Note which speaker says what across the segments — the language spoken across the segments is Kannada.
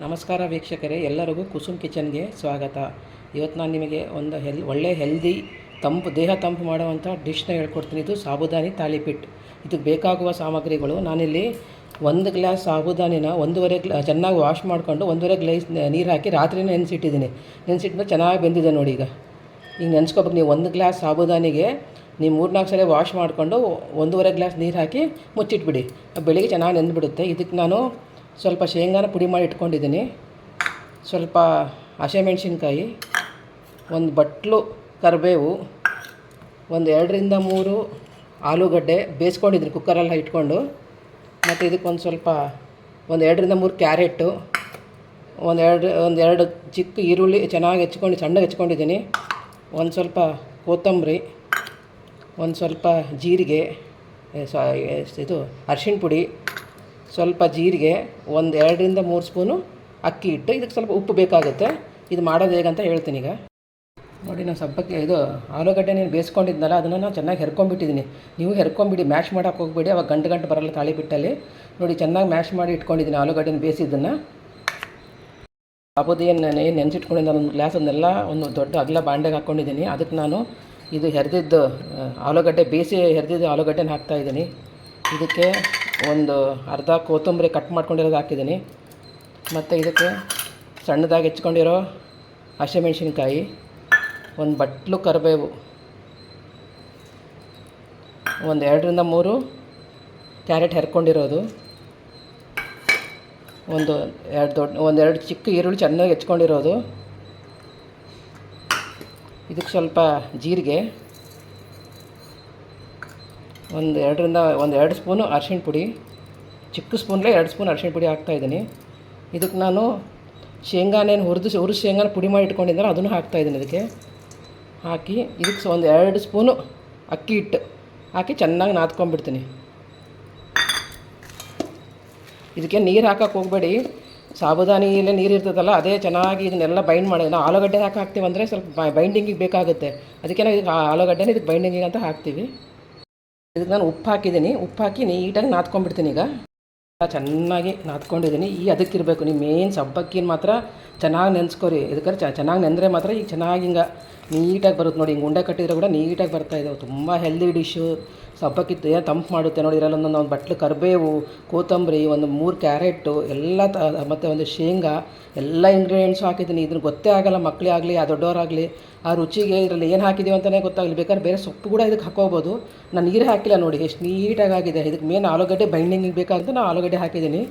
Speaker 1: ನಮಸ್ಕಾರ ವೀಕ್ಷಕರೇ, ಎಲ್ಲರಿಗೂ ಕುಸುಮ್ ಕಿಚನ್ಗೆ ಸ್ವಾಗತ. ಇವತ್ತು ನಾನು ನಿಮಗೆ ಒಂದು ಒಳ್ಳೆ ಹೆಲ್ದಿ ದೇಹ ತಂಪು ಮಾಡುವಂಥ ಡಿಶ್ನ ಹೇಳ್ಕೊಡ್ತೀನಿ. ಇದು ಸಾಬುದಾನಿ ತಾಲಿಪಿಟ್. ಇದಕ್ಕೆ ಬೇಕಾಗುವ ಸಾಮಗ್ರಿಗಳು: ನಾನಿಲ್ಲಿ 1 ಗ್ಲಾಸ್ ಸಾಬುದಾನಿನ ಚೆನ್ನಾಗಿ ವಾಶ್ ಮಾಡಿಕೊಂಡು 1.5 ಗ್ಲಾಸ್ ನೀರು ಹಾಕಿ ರಾತ್ರಿನೇ ನೆನೆಸಿಟ್ಟಿದ್ದೀನಿ. ನೆನೆಸಿಟ್ಮೇಲೆ ಚೆನ್ನಾಗಿ ಬೆಂದಿದೆ ನೋಡಿ. ಈಗ ನೆನೆಸ್ಕೊಬೇಕು. ನೀವು 1 ಗ್ಲಾಸ್ ಸಾಬುದಾನಿಗೆ ನೀವು 3-4 ಸಲ ವಾಶ್ ಮಾಡಿಕೊಂಡು 1.5 ಗ್ಲಾಸ್ ನೀರು ಹಾಕಿ ಮುಚ್ಚಿಟ್ಬಿಡಿ. ಬೆಳಿಗ್ಗೆ ಚೆನ್ನಾಗಿ ನೆಂದುಬಿಡುತ್ತೆ. ಇದಕ್ಕೆ ನಾನು ಸ್ವಲ್ಪ ಶೇಂಗಾನ ಪುಡಿ ಮಾಡಿ ಇಟ್ಕೊಂಡಿದ್ದೀನಿ, ಸ್ವಲ್ಪ ಹಸಿಮೆಣ್ಸಿನ್ಕಾಯಿ, ಒಂದು ಬಟ್ಲು ಕರಿಬೇವು, ಒಂದು 2-3 ಆಲೂಗಡ್ಡೆ ಬೇಯಿಸ್ಕೊಂಡಿದ್ದೀನಿ ಕುಕ್ಕರೆಲ್ಲ ಇಟ್ಕೊಂಡು. ಮತ್ತು ಇದಕ್ಕೆ ಒಂದು 2-3 ಕ್ಯಾರೆಟು, ಒಂದು 2 ಚಿಕ್ಕ ಈರುಳ್ಳಿ ಚೆನ್ನಾಗಿ ಸಣ್ಣಗೆ ಹೆಚ್ಕೊಂಡಿದ್ದೀನಿ, ಒಂದು ಸ್ವಲ್ಪ ಕೊತ್ತಂಬರಿ, ಒಂದು ಸ್ವಲ್ಪ ಜೀರಿಗೆ, ಇದು ಅರಿಶಿಣ ಪುಡಿ, ಸ್ವಲ್ಪ ಜೀರಿಗೆ, ಒಂದು 2-3 ಸ್ಪೂನು ಅಕ್ಕಿ ಹಿಟ್ಟು. ಇದಕ್ಕೆ ಸ್ವಲ್ಪ ಉಪ್ಪು ಬೇಕಾಗುತ್ತೆ. ಇದು ಮಾಡೋದು ಹೇಗಂತ ಹೇಳ್ತೀನಿ ಈಗ ನೋಡಿ. ನಾನು ಸಬ್ಬಕ್ಕಿ ಆಲೂಗಡ್ಡೆ ನೀನು ಬೇಯಿಸ್ಕೊಂಡಿದ್ನಲ್ಲ, ಅದನ್ನು ನಾನು ಚೆನ್ನಾಗಿ ಹೆರ್ಕೊಂಬಿಟ್ಟಿದ್ದೀನಿ. ನೀವು ಹೆರ್ಕೊಂಬಿಡಿ, ಮ್ಯಾಶ್ ಮಾಡೋಕ್ಕೆ ಹೋಗ್ಬೇಡಿ, ಅವಾಗ ಗಂಟು ಬರಲ್ಲ ತಾಳಿಪಿಟ್ಟಲ್ಲಿ. ನೋಡಿ, ಚೆನ್ನಾಗಿ ಮ್ಯಾಶ್ ಮಾಡಿ ಇಟ್ಕೊಂಡಿದ್ದೀನಿ ಆಲೂಗಡ್ಡೆನ ಬೇಯಿಸಿದ್ದನ್ನು. ಸಾಬುದಾನಿ ಏನು ನೆನೆಸಿಟ್ಕೊಂಡಿದ್ದ ಒಂದು ಗ್ಲಾಸ್ ಅದನ್ನೆಲ್ಲ ಒಂದು ದೊಡ್ಡ ಅಗಲ ಬಾಂಡೆಗೆ ಹಾಕ್ಕೊಂಡಿದ್ದೀನಿ. ಅದಕ್ಕೆ ನಾನು ಇದು ಹೆರ್ದಿದ್ದು ಆಲೂಗಡ್ಡೆ ಹೆರ್ದಿದ್ದು ಆಲೂಗಡ್ಡೆನ ಹಾಕ್ತಾಯಿದ್ದೀನಿ. ಇದಕ್ಕೆ ಒಂದು ಅರ್ಧ ಕೊತ್ತಂಬರಿ ಕಟ್ ಮಾಡ್ಕೊಂಡಿರೋದು ಹಾಕಿದ್ದೀನಿ. ಮತ್ತು ಇದಕ್ಕೆ ಸಣ್ಣದಾಗಿ ಹೆಚ್ಕೊಂಡಿರೋ ಹಸಿಮೆಣ್ಸಿನ್ಕಾಯಿ, ಒಂದು ಬಟ್ಲು ಕರಿಬೇವು, ಒಂದು 2-3 ಕ್ಯಾರೆಟ್ ಹೆರ್ಕೊಂಡಿರೋದು, ಒಂದು 2 ಚಿಕ್ಕ ಈರುಳ್ಳಿ ಚೆನ್ನಾಗಿ ಹೆಚ್ಕೊಂಡಿರೋದು, ಇದಕ್ಕೆ ಸ್ವಲ್ಪ ಜೀರಿಗೆ, ಒಂದು 2 ಸ್ಪೂನು ಅರಿಶಿಣ ಪುಡಿ, ಚಿಕ್ಕ ಸ್ಪೂನ್ಲೇ 2 ಸ್ಪೂನ್ ಅರಿಶಿಣ ಪುಡಿ ಹಾಕ್ತಾಯಿದ್ದೀನಿ. ಇದಕ್ಕೆ ನಾನು ಶೇಂಗಾನೇನು ಹುರಿದು ಶೇಂಗಾನ ಪುಡಿ ಮಾಡಿ ಇಟ್ಕೊಂಡಿದ್ದಾರೆ, ಅದನ್ನು ಹಾಕ್ತಾಯಿದ್ದೀನಿ. ಇದಕ್ಕೆ ಹಾಕಿ ಇದಕ್ಕೆ ಒಂದು 2 ಸ್ಪೂನು ಅಕ್ಕಿ ಹಿಟ್ಟು ಹಾಕಿ ಚೆನ್ನಾಗಿ ನಾದ್ಕೊಂಡ್ಬಿಡ್ತೀನಿ. ಇದಕ್ಕೆ ನೀರು ಹಾಕೋಕ್ಕೆ ಹೋಗಬೇಡಿ. ಸಾಬುದಾನಿಯಲ್ಲೇ ನೀರು ಇರ್ತದಲ್ಲ, ಅದೇ ಚೆನ್ನಾಗಿ ಇದನ್ನೆಲ್ಲ ಬೈಂಡ್ ಮಾಡಿ. ನಾವು ಆಲೂಗಡ್ಡೆ ಹಾಕ್ತೀವಿ ಅಂದರೆ ಸ್ವಲ್ಪ ಬೈಂಡಿಂಗಿಗೆ ಬೇಕಾಗುತ್ತೆ. ಅದಕ್ಕೆ ನಾವು ಇದಕ್ಕೆ ಆಲೂಗಡ್ಡೆನ ಇದಕ್ಕೆ ಬೈಂಡಿಂಗಿಗೆ ಅಂತ ಹಾಕ್ತೀವಿ. ಇದಕ್ಕೆ ನಾನು ಉಪ್ಪು ಹಾಕಿದ್ದೀನಿ. ಉಪ್ಪು ಹಾಕಿ ನೀಟಾಗಿ ನಾದ್ಕೊಂಡ್ಬಿಡ್ತೀನಿ. ಈಗ ಚೆನ್ನಾಗಿ ನಾದ್ಕೊಂಡಿದ್ದೀನಿ. ಅದಕ್ಕಿರಬೇಕು. ನೀವು ಮೇನ್ ಸಬ್ಬಕ್ಕಿನ ಮಾತ್ರ ಚೆನ್ನಾಗಿ ನೆನೆಸ್ಕೊರಿ. ಇದಕ್ಕೆ ಚೆನ್ನಾಗಿ ನೆಂದರೆ ಮಾತ್ರ ಈಗ ಚೆನ್ನಾಗಿ ಹಿಂಗೆ ನೀಟಾಗಿ ಬರುತ್ತೆ ನೋಡಿ. ಹಿಂಗೆ ಉಂಡೆ ಕಟ್ಟಿದ್ರೆ ಕೂಡ ನೀಟಾಗಿ ಬರ್ತಾಯಿದ್ದಾವೆ. ತುಂಬ ಹೆಲ್ದಿ ಡಿಶ್ಶು. ಸಬ್ಬಕ್ಕಿ ತಂಪು ಮಾಡುತ್ತೆ ನೋಡಿ. ಇದರಲ್ಲಿ ಒಂದು ಬಟ್ಲು ಕರಿಬೇವು, ಕೊತ್ತಂಬರಿ, ಒಂದು 3 ಕ್ಯಾರೆಟು ಎಲ್ಲ ಮತ್ತು ಒಂದು ಶೇಂಗಾ ಎಲ್ಲ ಇಂಗ್ರೀಡಿಯೆಂಟ್ಸು ಹಾಕಿದ್ದೀನಿ. ಇದನ್ನು ಗೊತ್ತೇ ಆಗೋಲ್ಲ ಮಕ್ಕಳೇ ಆಗಲಿ ದೊಡ್ಡವರಾಗಲಿ. ಆ ರುಚಿಗೆ ಇದರಲ್ಲಿ ಏನು ಹಾಕಿದ್ದೀವಿ ಅಂತಲೇ ಗೊತ್ತಾಗಲಿ. ಬೇಕಾದ್ರೆ ಬೇರೆ ಸೊಪ್ಪು ಕೂಡ ಇದಕ್ಕೆ ಹಾಕೋಬೋದು. ನಾನು ನೀರು ಹಾಕಿಲ್ಲ ನೋಡಿ, ಎಷ್ಟು ನೀಟಾಗಿ ಆಗಿದೆ. ಇದಕ್ಕೆ ಮೇನ್ ಆಲೂಗಡ್ಡೆ ಬೈಂಡಿಂಗಿಗೆ ಬೇಕಾಗುತ್ತೆ. ನಾನು ಆಲೂಗಡ್ಡೆ ಹಾಕಿದ್ದೀನಿ.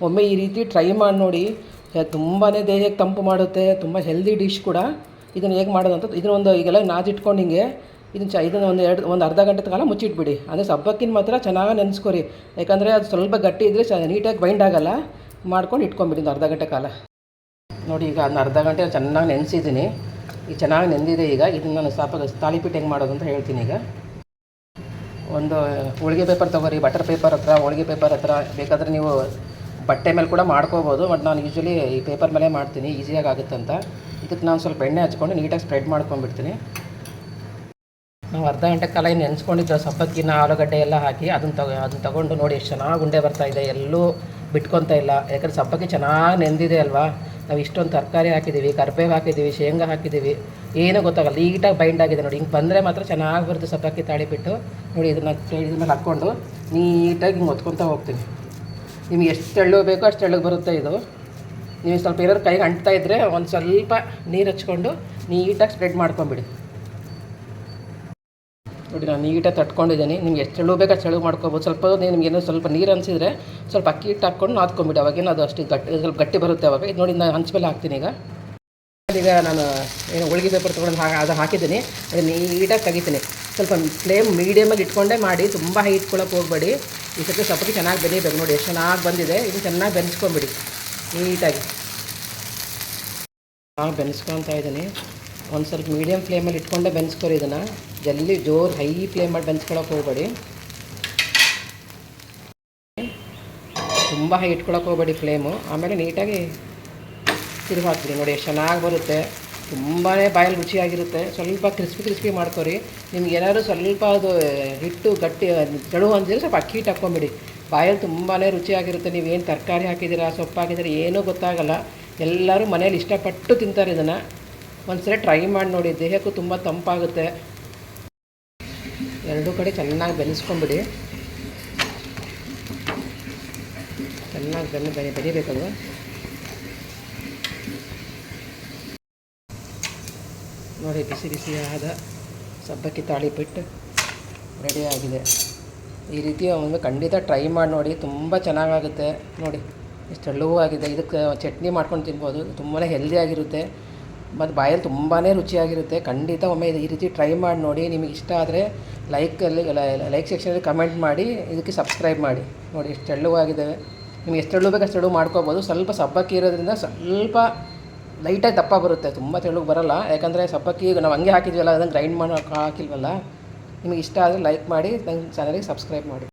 Speaker 1: ಒಮ್ಮೆ ಈ ರೀತಿ ಟ್ರೈ ಮಾಡಿ ನೋಡಿ. ತುಂಬಾ ದೇಹಕ್ಕೆ ತಂಪು ಮಾಡುತ್ತೆ. ತುಂಬ ಹೆಲ್ದಿ ಡಿಶ್ ಕೂಡ. ಇದನ್ನು ಹೇಗೆ ಮಾಡೋದು ಅಂತ ಇದನ್ನೊಂದು ಈಗೆಲ್ಲ ನಾದಿಟ್ಕೊಂಡು ಹಿಂಗೆ ಇದನ್ನು ಒಂದು ಅರ್ಧ ಗಂಟೆ ಕಾಲ ಮುಚ್ಚಿಟ್ಬಿಡಿ. ಅಂದರೆ ಸಬ್ಬಕ್ಕಿನ ಮಾತ್ರ ಚೆನ್ನಾಗಿ ನೆನೆಸ್ಕೊರಿ. ಯಾಕಂದರೆ ಅದು ಸ್ವಲ್ಪ ಗಟ್ಟಿ ಇದ್ದರೆ ನೀಟಾಗಿ ಬೈಂಡ್ ಆಗೋಲ್ಲ. ಮಾಡ್ಕೊಂಡು ಇಟ್ಕೊಂಬಿಡಿ ಒಂದು ಅರ್ಧ ಗಂಟೆ ಕಾಲ. ನೋಡಿ, ಈಗ ಅದನ್ನ ಅರ್ಧ ಗಂಟೆ ಚೆನ್ನಾಗಿ ನೆನೆಸಿದ್ದೀನಿ. ಈಗ ಚೆನ್ನಾಗಿ ನೆಂದಿದೆ. ಈಗ ಇದನ್ನು ನಾನು ತಾಲಿಪಿಟ್ಟು ಹೆಂಗೆ ಮಾಡೋದು ಅಂತ ಹೇಳ್ತೀನಿ. ಈಗ ಒಂದು ಹೋಳಿಗೆ ಪೇಪರ್ ತೊಗೊರಿ, ಬಟರ್ ಪೇಪರ್ ಹೋಳಿಗೆ ಪೇಪರ್ ಬೇಕಾದರೆ ನೀವು ಬಟ್ಟೆ ಮೇಲೆ ಕೂಡ ಮಾಡ್ಕೋಬೋದು. ಬಟ್ ನಾನು ಯೂಶ್ವಲಿ ಈ ಪೇಪರ್ ಮೇಲೆ ಮಾಡ್ತೀನಿ, ಈಸಿಯಾಗಿ ಆಗುತ್ತಂತ. ಇದಕ್ಕೆ ನಾನು ಸ್ವಲ್ಪ ಎಣ್ಣೆ ಹಚ್ಕೊಂಡು ನೀಟಾಗಿ ಸ್ಪ್ರೆಡ್ ಮಾಡ್ಕೊಂಡ್ಬಿಡ್ತೀನಿ. ನಾವು ಅರ್ಧ ಗಂಟೆ ಕಾಲ ನೆನೆಸ್ಕೊಂಡಿದ್ದು ಸಬ್ಬಕ್ಕಿನ ಆಲೂಗಡ್ಡೆ ಎಲ್ಲ ಹಾಕಿ ಅದನ್ನು ತೊಗೊಂಡು ನೋಡಿ ಎಷ್ಟು ಚೆನ್ನಾಗಿ ಉಂಡೆ ಬರ್ತಾಯಿದೆ. ಎಲ್ಲೂ ಬಿಟ್ಕೊತಾ ಇಲ್ಲ. ಯಾಕಂದರೆ ಸಬ್ಬಕ್ಕಿ ಚೆನ್ನಾಗಿ ನೆಂದಿದೆ ಅಲ್ವಾ. ನಾವು ಇಷ್ಟೊಂದು ತರಕಾರಿ ಹಾಕಿದ್ದೀವಿ, ಕರಿಬೇವು ಹಾಕಿದ್ದೀವಿ, ಶೇಂಗಾ ಹಾಕಿದ್ದೀವಿ, ಏನೂ ಗೊತ್ತಾಗಲ್ಲ. ನೀಟಾಗಿ ಬೈಂಡ್ ಆಗಿದೆ ನೋಡಿ. ಹಿಂಗೆ ಬಂದರೆ ಮಾತ್ರ ಚೆನ್ನಾಗಿ ಬರುತ್ತೆ ಸಬ್ಬಕ್ಕಿ ತಾಳಿಪಿಟ್ಟು. ನೋಡಿ, ಇದ್ರ ಮೇಲೆ ಹಾಕ್ಕೊಂಡು ನೀಟಾಗಿ ಹಿಂಗೆ ಒತ್ಕೊತಾ ಹೋಗ್ತೀನಿ. ನಿಮ್ಗೆ ಎಷ್ಟು ತೆಳ್ಳು ಬೇಕೋ ಅಷ್ಟು ತೆಳ್ಳಗೆ ಬರುತ್ತೆ ಇದು. ನೀವು ಸ್ವಲ್ಪ ಏನಾದ್ರು ಕೈಗೆ ಅಂಟ್ತಾ ಇದ್ದರೆ ಒಂದು ಸ್ವಲ್ಪ ನೀರು ಹಚ್ಕೊಂಡು ನೀಟಾಗಿ ಸ್ಪ್ರೆಡ್ ಮಾಡ್ಕೊಂಬಿಡಿ. ನೋಡಿ, ನಾನು ನೀಟಾಗಿ ತಟ್ಕೊಂಡಿದ್ದೀನಿ. ನಿಮ್ಗೆ ಎಷ್ಟು ತೆಳು ಬೇಕು ಅಷ್ಟು ತೆಳು ಮಾಡ್ಕೊಬೋದು. ನಿಮಗೇನೋ ಸ್ವಲ್ಪ ನೀರು ಅನಿಸಿದರೆ ಸ್ವಲ್ಪ ಅಕ್ಕಿ ಹಿಟ್ಟು ಹಾಕ್ಕೊಂಡು ನಾದ್ಕೊಂಬಿಡಿ. ಅವಾಗೇನು ಅದು ಅಷ್ಟು ಸ್ವಲ್ಪ ಗಟ್ಟಿ ಬರುತ್ತೆ ಅವಾಗ. ಇದು ನೋಡಿ, ನಾನು ಹಂಚ್ಮೇಲೆ ಹಾಕ್ತೀನಿ. ಈಗ ನಾನು ಏನು ಹೋಳಿಗೆ ಪೇಪರ್ ತೊಗೊಂಡು ಅದು ಹಾಕಿದ್ದೀನಿ. ಅದನ್ನು ನೀಟಾಗಿ ತೆಗಿತೀನಿ. ಸ್ವಲ್ಪ ಫ್ಲೇಮ್ ಮೀಡಿಯಮಾಗಿ ಇಟ್ಕೊಂಡೇ ಮಾಡಿ. ತುಂಬ ಹೈ ಇಟ್ಕೊಳ್ಳೋಕೆ ಹೋಗಬೇಡಿ. ಈ ಸತಿ ಸಬ್ಬಕ್ಕಿ ಚೆನ್ನಾಗಿ ಬೆನಿಬೇಕು. ನೋಡಿ ಎಷ್ಟು ಚೆನ್ನಾಗಿ ಬಂದಿದೆ. ಇದು ಚೆನ್ನಾಗಿ ಬೆನೆಸ್ಕೊಂಬಿಡಿ ನೀಟಾಗಿ. ಬೆನೆಸ್ಕೊತಾ ಇದ್ದೀನಿ. ಒಂದು ಸ್ವಲ್ಪ ಮೀಡಿಯಮ್ ಫ್ಲೇಮಲ್ಲಿ ಇಟ್ಕೊಂಡೇ ಬೆನೆಸ್ಕೊರಿ. ಇದನ್ನು ಜೋರು ಹೈ ಫ್ಲೇಮ್ ಮಾಡಿ ಬೆನೆಸ್ಕೊಳಕ್ಕೆ ಹೋಗಬೇಡಿ. ತುಂಬ ಹೈ ಇಟ್ಕೊಳಕ್ಕೆ ಹೋಗಬೇಡಿ ಫ್ಲೇಮು. ಆಮೇಲೆ ನೀಟಾಗಿ ತಿರುಗಿ ಹಾಕ್ಬಿಡಿ. ನೋಡಿ ಎಷ್ಟು ಚೆನ್ನಾಗಿ ಬರುತ್ತೆ. ತುಂಬಾ ಬಾಯಲ್ಲಿ ರುಚಿಯಾಗಿರುತ್ತೆ. ಸ್ವಲ್ಪ ಕ್ರಿಸ್ಪಿ ಮಾಡ್ಕೊರಿ. ನಿಮ್ಗೆ ಏನಾದರೂ ಸ್ವಲ್ಪ ಅದು ಹಿಟ್ಟು ಗಟ್ಟಿ ತೆಳು ಅಂದಿದ್ರೆ ಸ್ವಲ್ಪ ಅಕ್ಕಿ ಹಿಟ್ಟು ಹಾಕ್ಕೊಂಬಿಡಿ. ಬಾಯಲ್ಲಿ ತುಂಬಾ ರುಚಿಯಾಗಿರುತ್ತೆ. ನೀವೇನು ತರಕಾರಿ ಹಾಕಿದ್ದೀರಾ, ಸೊಪ್ಪು ಹಾಕಿದ್ದೀರಾ ಏನೂ ಗೊತ್ತಾಗಲ್ಲ. ಎಲ್ಲರೂ ಮನೇಲಿ ಇಷ್ಟಪಟ್ಟು ತಿಂತಾರೆ ಇದನ್ನು. ಒಂದ್ಸರಿ ಟ್ರೈ ಮಾಡಿ ನೋಡಿ, ದೇಹಕ್ಕೂ ತುಂಬ ತಂಪಾಗುತ್ತೆ. ಎರಡೂ ಕಡೆ ಚೆನ್ನಾಗಿ ಬೆಳೆಸ್ಕೊಂಬಿಡಿ. ಚೆನ್ನಾಗಿ ಬೆರಿಬೇಕದು. ನೋಡಿ, ಬಿಸಿ ಬಿಸಿಯಾದ ಸಬ್ಬಕ್ಕಿ ತಾಳಿಪಟ್ಟು ರೆಡಿಯಾಗಿದೆ. ಈ ರೀತಿ ಒಮ್ಮೆ ಖಂಡಿತ ಟ್ರೈ ಮಾಡಿ ನೋಡಿ, ತುಂಬ ಚೆನ್ನಾಗಾಗುತ್ತೆ. ನೋಡಿ ಎಷ್ಟು ತೆಳುವಾಗಿದೆ. ಇದಕ್ಕೆ ಚಟ್ನಿ ಮಾಡ್ಕೊಂಡು ತಿನ್ಬೋದು. ತುಂಬಾ ಹೆಲ್ದಿಯಾಗಿರುತ್ತೆ ಮತ್ತು ಬಾಯಲ್ಲಿ ತುಂಬಾ ರುಚಿಯಾಗಿರುತ್ತೆ. ಖಂಡಿತ ಒಮ್ಮೆ ಈ ರೀತಿ ಟ್ರೈ ಮಾಡಿ ನೋಡಿ. ನಿಮಗೆ ಇಷ್ಟ ಆದರೆ ಲೈಕ್ ಸೆಕ್ಷನಲ್ಲಿ ಕಮೆಂಟ್ ಮಾಡಿ, ಇದಕ್ಕೆ ಸಬ್ಸ್ಕ್ರೈಬ್ ಮಾಡಿ. ನೋಡಿ ಎಷ್ಟು ತೆಳುವಾಗಿದೆ. ನಿಮ್ಗೆ ಎಷ್ಟು ತೆಳು ಬೇಕು ಅಷ್ಟು ತೆಳು ಮಾಡ್ಕೋಬೋದು. ಸ್ವಲ್ಪ ಸಬ್ಬಕ್ಕಿ ಇರೋದ್ರಿಂದ ಸ್ವಲ್ಪ ಲೈಟಾಗಿ ದಪ್ಪ ಬರುತ್ತೆ, ತುಂಬ ತೆಳುಗೆ ಬರೋಲ್ಲ. ಯಾಕಂದರೆ ಸಬ್ಬಕ್ಕಿ ನಾವು ಹಂಗೆ ಹಾಕಿದ್ವಲ್ಲ, ಅದನ್ನು ಗ್ರೈಂಡ್ ಮಾಡಿ ಹಾಕಿಲ್ವಲ್ಲ. ನಿಮಗೆ ಇಷ್ಟ ಆದರೆ ಲೈಕ್ ಮಾಡಿ, ನನ್ನ ಚಾನಲಿಗೆ ಸಬ್ಸ್ಕ್ರೈಬ್ ಮಾಡಿ.